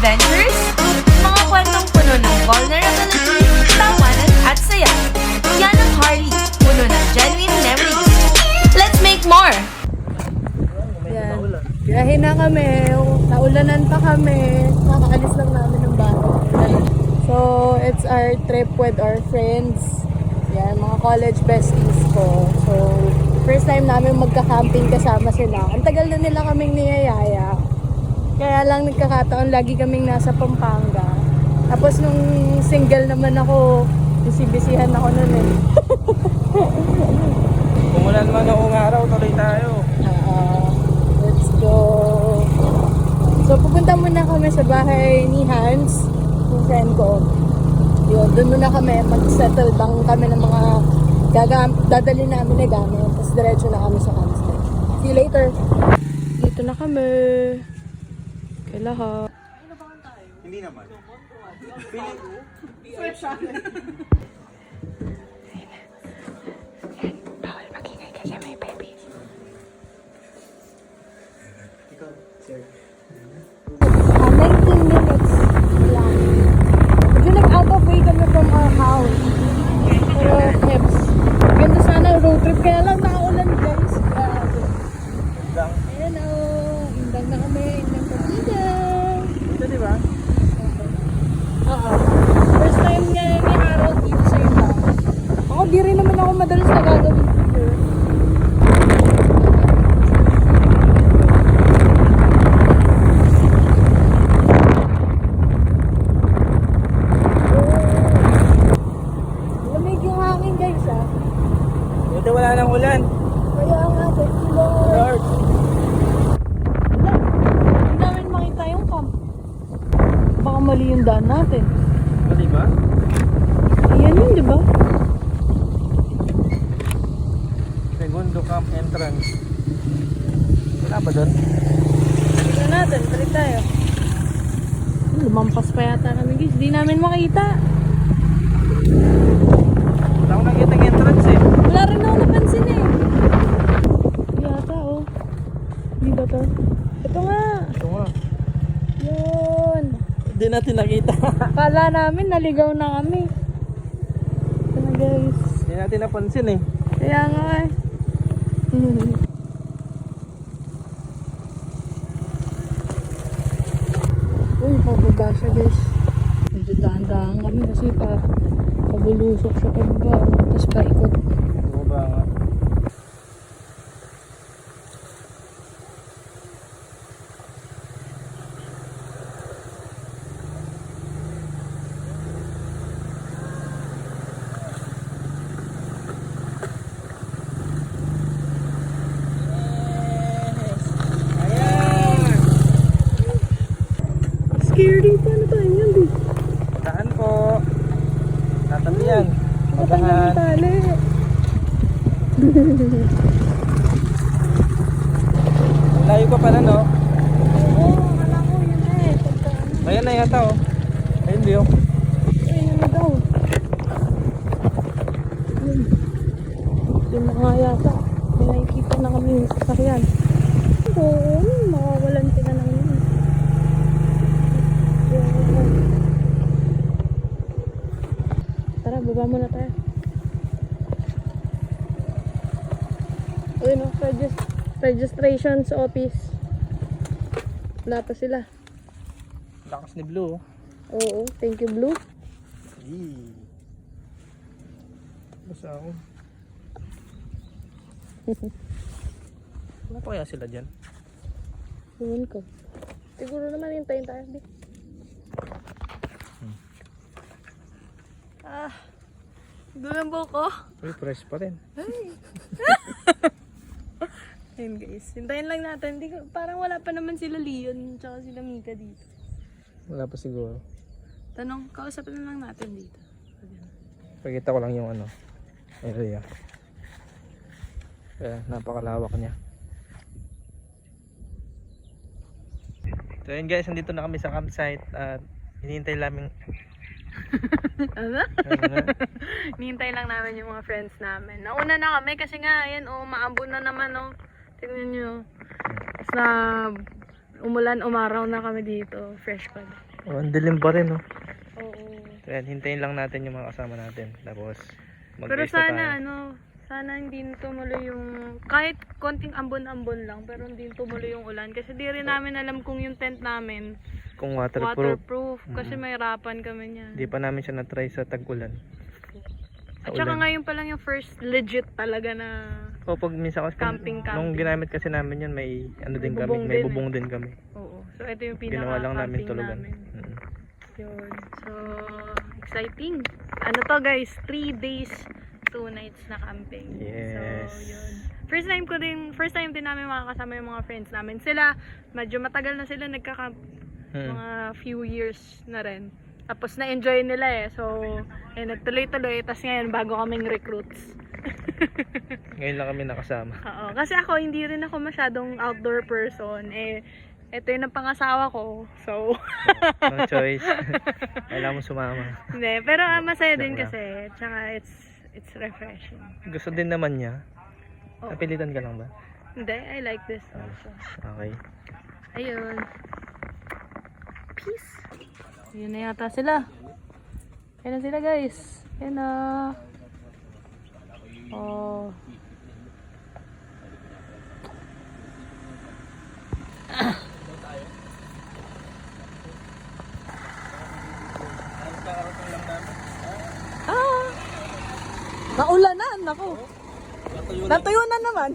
adventures, mga kwentong puno ng vulnerability, tawanan at saya. Yan ang Harley, puno ng genuine memories. Let's make more! Yan. Biyahe na kami. Naulanan pa kami. Kakaalis lang namin ng bahay. So, it's our trip with our friends. Yan, mga college besties ko. So, first time namin magka-camping kasama sila. Ang tagal na nila kaming niyayaya. Kaya lang nagkakataon lagi kaming nasa Pampanga. Tapos nung single naman ako, busy-busyhan ako nun eh. Kung wala naman noong araw, tuloy tayo. Let's go. So, pupunta muna kami sa bahay ni Hans, yung friend ko. Yun, doon muna kami, mag-settle bang kami ng mga dadali namin na gamit. Tapos diretso na kami sa campsite. See you later. Dito na kami. Kay lahat. Hindi naman. Bawal magingay kasi may baby. 19 minutes lang. Medyo nag-out of way kami from our house. Pero, Hebs. Ganda sana road trip. Kaya lang nakaulan, guys. Grabe. Ayan o. Indang na kami. Indang pag-indang. Ito, di ba? Oo. First time niya ni Harold dito sa iba. Ako, di rin naman ako madalas na gagawin dito. Lamig yung hangin, guys, ah. Ito wala nang ulan. Kaya nga, thank you, Lord. Lord. Wala. Hindi namin makita yung camp. Baka mali yung daan natin. O, di ba? Ayan yun, di ba? Segundo camp entrance. Wala ba doon? Tignan natin, balik tayo. Lumampas pa yata kami, guys. Di namin makita. Wala akong nakita ng entrance eh. Wala rin ako napansin eh. Yata, oh. Di ba to? Ito nga. Ito nga. Yun. Hindi natin nakita. Kala namin, naligaw na kami. Ito na, guys. Hindi natin napansin eh. Kaya nga eh. Uy, pababa siya, guys. Medyo dahan-dahan kami kasi pabulusok siya pababa. Tapos paikot. Oo ba nga? Scary pa na tayo yan, di. Saan po? Tatabi yan. Matanggal yung tali. Layo pa pala no? Oo, akala ko yun na eh. Ayan na yata oh. Ayun di oh. Ayun na daw. Yun na nga yata. May nakikita na kami yung sasakyan. Oo, makawalan sila ng yun. Tara, baba muna tayo. Uy, no, registration sa office. Wala pa sila. Lakas ni Blue oh. Oo, thank you, Blue. Eee. Basta ako. Wala pa kaya sila dyan? Ewan ko. Siguro naman hintayin tayo. Di. Doon ang buko. Uy, fresh pa rin. Ayun guys, hintayin lang natin. Parang wala pa naman sila Leon tsaka sila Mika dito. Wala pa siguro. Tanong, kausapin na lang natin dito. Pakita ko lang yung ano, area. Kaya napakalawak niya. So yun guys, nandito na kami sa campsite at hinihintay namin. Ano? Nihintay lang namin yung mga friends namin. Nauna na kami kasi nga, ayan, maambon na naman, tignan nyo. Tapos na umulan, umaraw na kami dito. Fresh pa. Oh, ang dilim pa rin, no? Oo. Ayan, hintayin lang natin yung mga kasama natin. Tapos, Pero mag-guys na tayo. sana sana hindi tumuloy yung kahit konting ambon-ambon lang pero hindi tumuloy yung ulan kasi di rin namin alam kung yung tent namin Kung waterproof. waterproof kasi mahirapan kami niyan. Hindi pa namin siya na-try sa tag-ulan. At saka ngayon pa lang yung first legit talaga na O pag minsan kasi, Camping. nung ginamit kasi namin yan, may ano din kami, bubong may din bubong din kami. oo. So ito yung Ginawa lang namin pinaka-camping tulugan. namin. Mm. Yun. So exciting. Ano to guys? 3 days 2 nights na camping. Yes. So, yun. First time din namin makakasama yung mga friends namin. Sila, medyo matagal na sila nagka-camp. Mga few years na rin. Tapos na-enjoy nila eh. So, nagtuloy-tuloy. Tapos ngayon, bago kaming recruits. Ngayon lang kami nakasama. Oo. Kasi ako, hindi rin ako masyadong outdoor person. Ito yung pangasawa ko. So, No choice. Kailangan mo sumama. hindi. Pero masaya din Joke lang. kasi. Tsaka it's refreshing. Gusto din naman niya. Oo. Napilitan ka lang ba? Hindi, I like this also. Okay. Ayun. Peace. Yun na yata sila. Yan na sila guys. Yan na. Oh. Ah! Naulanan ako. Natuyo na naman.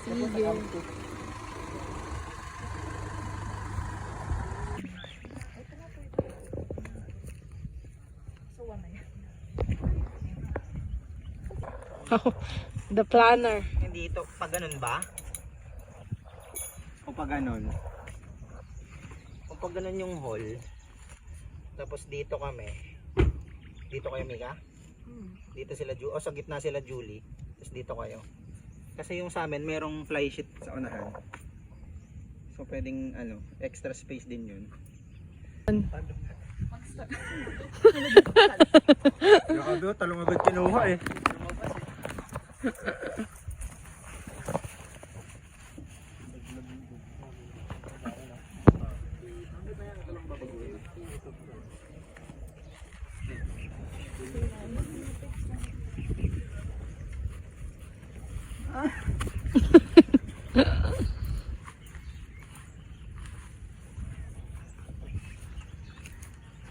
Sige. The planner. Hindi ito, pag ganun ba? O pag ganun? Kung pag ganun yung hall, tapos dito kami, dito kayo Mika? Dito sila, o sa gitna sila Julie, tapos dito kayo. Kasi yung sa amin, merong fly sheet sa unahan. So pwedeng extra space din yun. Grabe, talong agad kinuha eh.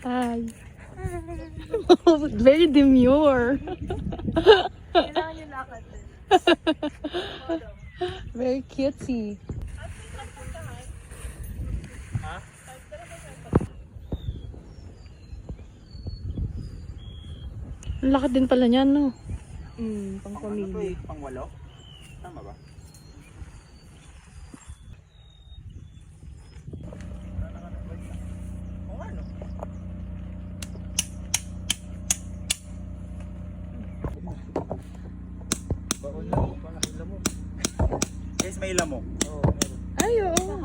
Hi. Very demure. Very cutesy. Ang laki din pala niyan, no? Pang pamilya. Pang walo? Tama ba? Guys, may lamok. Ay, oo.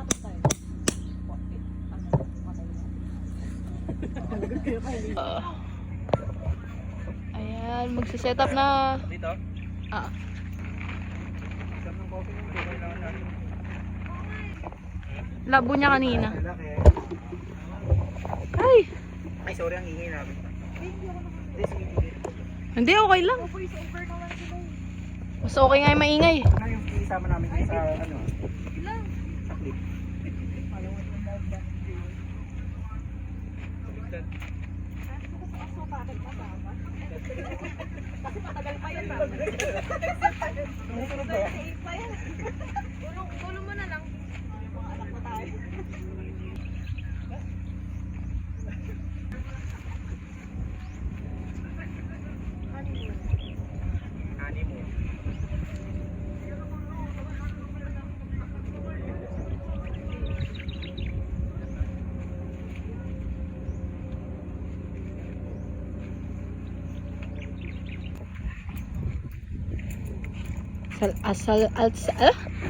Ayan, magsiset up na. Dito? Ah. Labo niya kanina. Ay! Ay, sorry, ang ingay namin. Hindi, okay lang. Mas okay nga yung maingay. Ano yung isama namin sa sa clip? Tulong mo na lang. Honeymoon.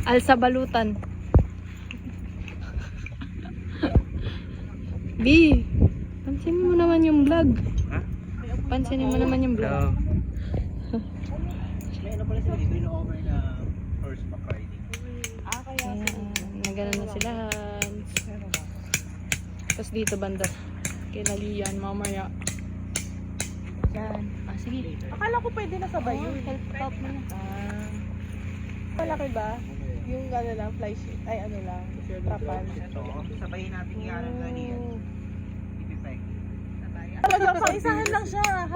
Alsabalutan. B, pansinin mo naman yung vlog. Ha? Pansinin mo naman yung vlog. No. May ano pala sila dito yung over na horseback riding. Ayan, nagana na sila. Tapos dito banda. Kinalian, mamaya. Yan. Ah, sige. Akala ko pwede na sabay yun. Help mo na. Malaki ba? Yung ano lang, fly sheet. Ay, ano lang. Trapal. Oo, sabayin natin yan ang ganyan. Ipipeg. Talaga, kaisahan lang siya.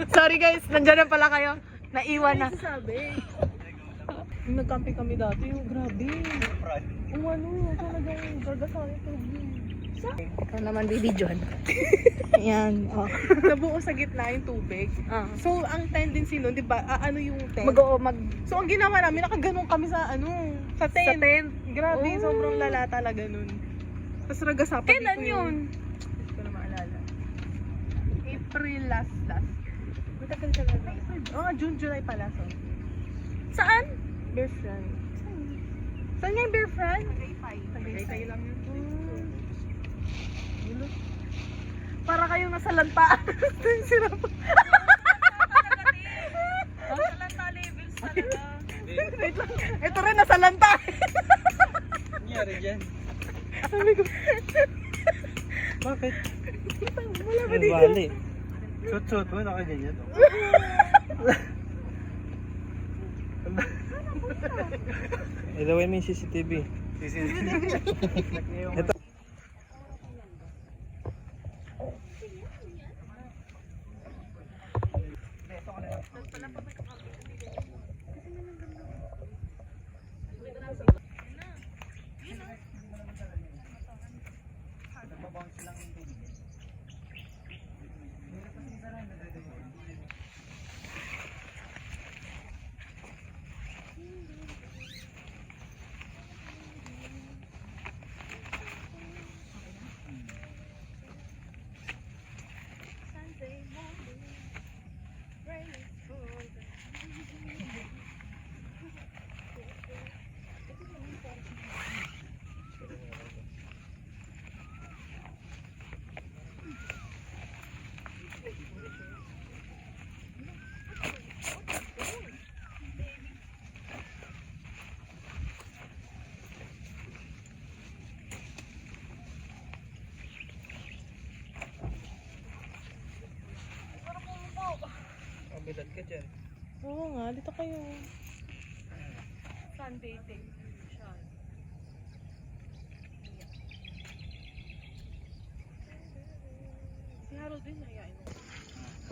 Sorry guys, nandiyan na pala kayo. Naiwan na. Nag-camping kami dati. Oh, grabe. Ano, talagang gagasawa ito. Ikaw naman bibidyohan. Ayan, oh. Nabuo sa gitna yung tubig. So, ang tendency nun, di ba, ano yung tent? So, ang ginawa namin, nakaganon kami sa tent. Sa tent? Grabe, sobrang lala talaga nun. Tapos nagasapan Kailan dito yun? Hindi ko na maalala. April last year. Matagal ka na. June, July pala. So. Saan? Bear Front. Saan nga yung Bear Front? Tagaytay lang yun. Para kayong nasa lanta. Sirap. Wait lang. Ito rin nasa lanta. Nangyari dyan. Bakit? Wala ba Ay, dito? bali. Suot-suot mo, nakaganyan. Ilawin mo yung CCTV. Ito. Mabilat ka dyan. Oo nga, dito kayo. Sunbathing. Si Harold din, nahiyain mo.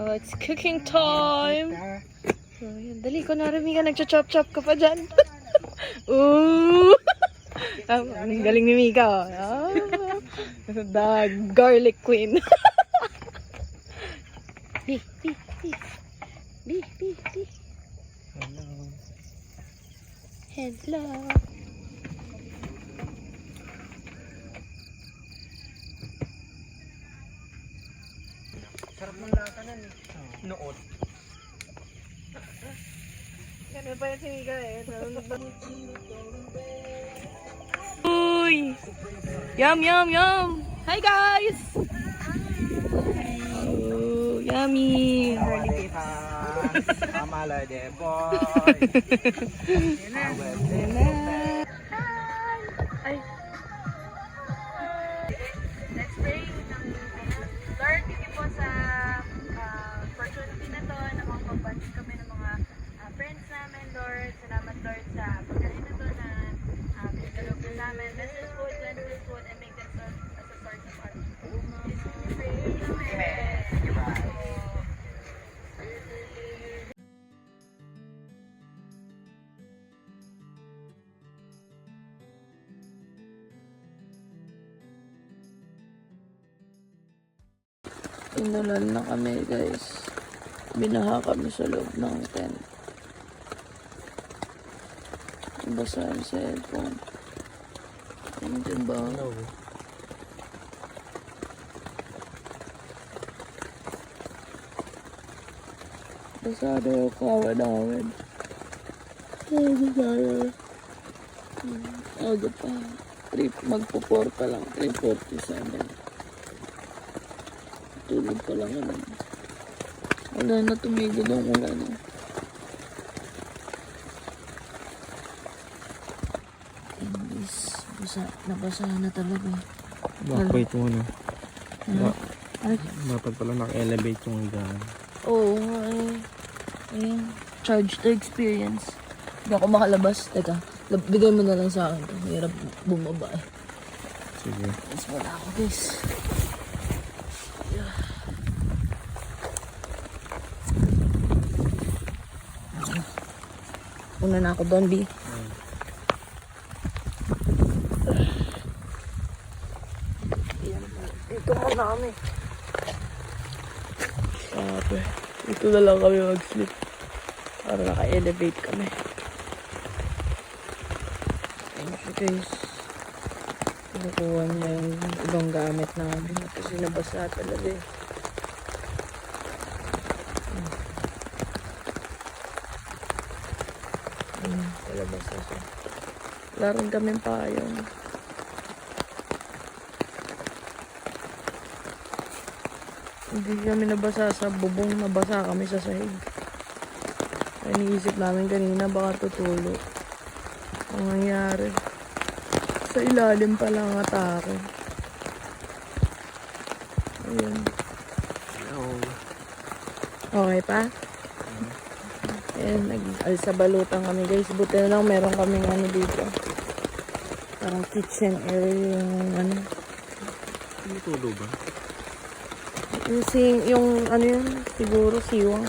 Oh, it's cooking time. So, yun. Dali ko na rin, Mika. Nagcha-chop-chop ka pa dyan. Ooh! Ang galing ni Mika, oh. The garlic queen. Bi. Hello. Sarap ng lasa nun. Noon. Ganun pa yan si Mika eh. Uy! Yum! Hi guys! Oh, yummy! Amala de boy. Let's pray. Lord, thank you po sa opportunity na to na makapag-bunch kami ng mga friends namin, Lord. Salamat, Lord, sa pagkain na to na pinagalob na namin. Bless this food, cleanse this food, and make this as a source of our peace. We pray. Amen. Inulan na kami guys. Binaha kami sa loob ng tent. Basa ang cellphone. Nandiyan ba? Basado yung kawa namin. Ay, basado. Aga pa. Magpo-4 pa lang. 3:47. Tulog pa lang naman. Wala na, tumigil ang ulan. Imbis, nabasa na talaga. Wait muna. Ay. Dapat pala naka-elevate yung higaan. Oo nga eh. Ayan. Charge to experience. Hindi ako makalabas. Teka, bigay mo na lang sa akin. Hirap bumaba eh. Sige. Mas wala ako guys. Una na ako doon, B. Dito muna kami. Sabi, dito na lang kami mag-sleep. Para naka-elevate kami. Thank you guys. Nakuha niya yung ibang gamit namin. Kasi nabasa talaga eh. Talabasa siya. Wala rin kami payong. Hindi kami nabasa sa bubong, nabasa kami sa sahig. Iniisip namin kanina baka tutulo. Ang nangyari, sa ilalim pa lang atake. Ayun. Okay pa? Ayan, nag-alsabalutan kami guys. Buti na lang meron kaming ano dito. Parang kitchen area yung ano. Tumutulo ba? Yung ano yun, siguro siwang.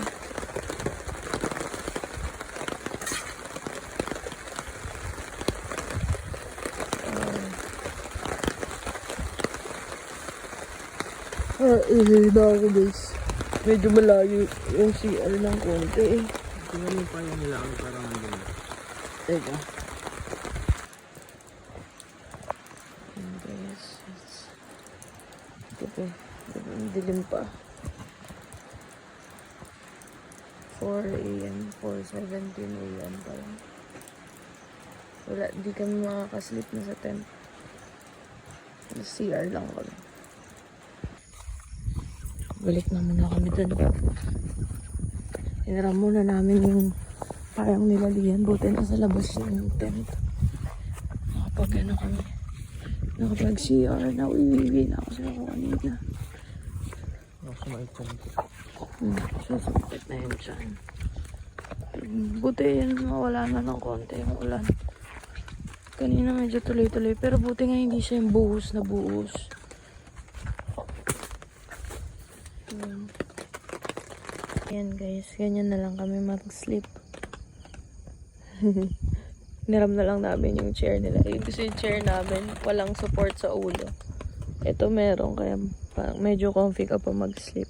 Ihina ako guys. Medyo malayo yung CR ng konti eh. Tingnan mo pa yung nila ang parang ano. Teka. Guys, ito po. Dilim pa. 4 AM, 4:17 AM pa lang. Wala, di kami makakaslip na sa tent. CR lang kami. Balik na muna kami dun. Inaram muna namin yung parang nilalihan. Buti na sa labas yung tent. Nakapag ano kami. Nakapag CR na. Uwi na ako sa ako kanina. Sumakit siya. Susupit na yun dyan. Buti yun, mawala na ng konti yung ulan. Kanina medyo tuloy-tuloy. Pero buti nga hindi siya yung buhos na buhos. Ayan guys, ganyan na lang kami mag-sleep. Niram na lang namin yung chair nila. Yung kasi yung chair namin, walang support sa ulo. Ito meron, kaya parang medyo comfy ka pa mag-sleep.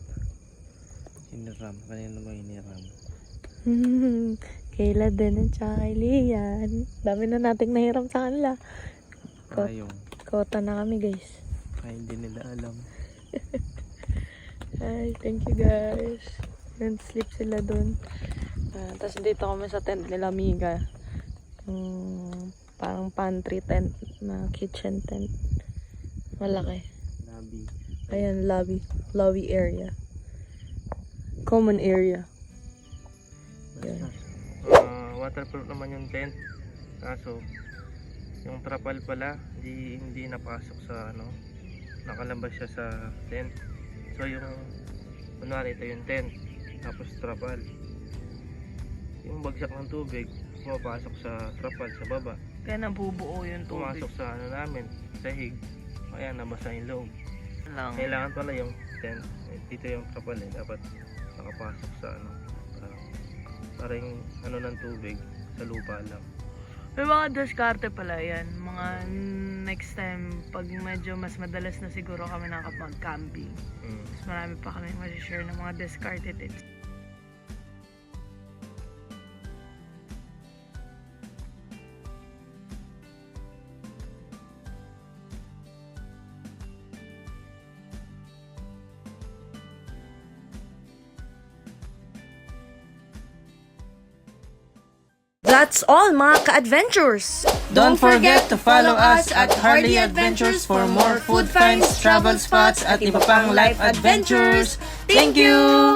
Hiniram. Kanina ba hiniram? Kayla din at saka kay Lian. Dami na nating nahiram sa kanila. Ayong. Kota na kami guys. Ay, hindi nila alam. Hi, thank you guys. And sleep sila dun. Tapos dito kami sa tent nila Mika. Parang pantry tent na kitchen tent. Malaki. Labi. Ayan, lobby. Lobby area. Common area. Yan. Waterproof naman yung tent. Kaso, yung trapal pala, hindi napasok sa ano. Nakalabas siya sa tent. So yung, kunwari ito yung tent. Tapos trapal. Yung bagsak ng tubig, pumapasok sa trapal sa baba. Kaya nabubuo yung tubig. Pumasok sa ano namin, sahig. Kaya nabasa yung loob. Lang. Kailangan pala yung tent. Dito yung trapal eh. Dapat nakapasok sa ano. Parang ano ng tubig sa lupa lang. May mga diskarte pala yan. Mga next time, pag medyo mas madalas na siguro kami nakapag-camping. Mas marami pa kami ma-share ng mga discarded tips. That's all mga ka-adventures! Don't forget to follow us at Harley Adventures for more food finds, travel spots at iba pang life adventures. Thank you!